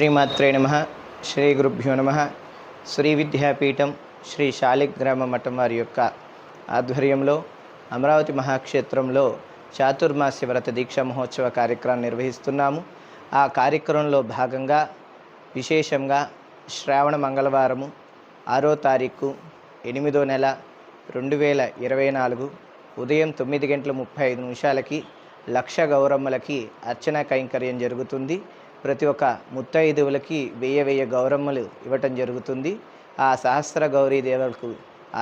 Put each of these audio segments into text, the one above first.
శ్రీమాత్రే నమః. శ్రీ గురుభ్యో నమః. శ్రీ విద్యాపీఠం శ్రీ శాలిగ్రామ మఠం వారి యొక్క ఆధ్వర్యంలో అమరావతి మహాక్షేత్రంలో చాతుర్మాస్య వ్రత దీక్షా మహోత్సవ కార్యక్రమం నిర్వహిస్తున్నాము. ఆ కార్యక్రమంలో భాగంగా విశేషంగా శ్రావణ మంగళవారము 6వ తారీఖు 8వ నెల 2024 ఉదయం 9:35 లక్ష గౌరమ్మలకి అర్చన కైంకర్యం జరుగుతుంది. ప్రతి ఒక్క ముత్తైదువులకి 1000 గౌరమ్మలు ఇవ్వటం జరుగుతుంది. ఆ సహస్ర గౌరీ దేవతలకు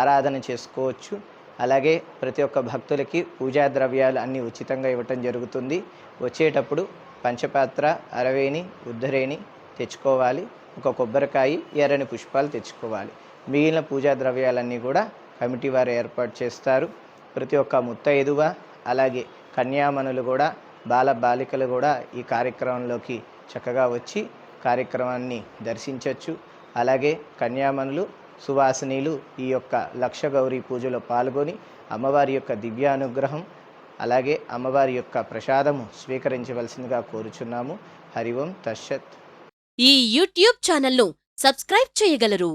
ఆరాధన చేసుకోవచ్చు. అలాగే ప్రతి ఒక్క భక్తులకి పూజా ద్రవ్యాలు అన్నీ ఉచితంగా ఇవ్వటం జరుగుతుంది. వచ్చేటప్పుడు పంచపాత్ర, అరవేణి, ఉద్ధరేణి తెచ్చుకోవాలి. ఒక కొబ్బరికాయ, ఎర్రని పుష్పాలు తెచ్చుకోవాలి. మిగిలిన పూజా ద్రవ్యాలన్నీ కూడా కమిటీ వారు ఏర్పాటు చేస్తారు. ప్రతి ఒక్క ముత్తైదువ అలాగే కన్యామణులు కూడా, బాల బాలికలు కూడా ఈ కార్యక్రమంలోకి చక్కగా వచ్చి కార్యక్రమాన్ని దర్శించవచ్చు. అలాగే కన్యామణులు, సువాసినీలు ఈ యొక్క లక్ష గౌరీ పూజలో పాల్గొని అమ్మవారి యొక్క దివ్యానుగ్రహం అలాగే అమ్మవారి యొక్క ప్రసాదము స్వీకరించవలసిందిగా కోరుచున్నాము. హరి ఓం తత్సత్. ఈ యూట్యూబ్ ఛానల్ను సబ్స్క్రైబ్ చేయగలరు.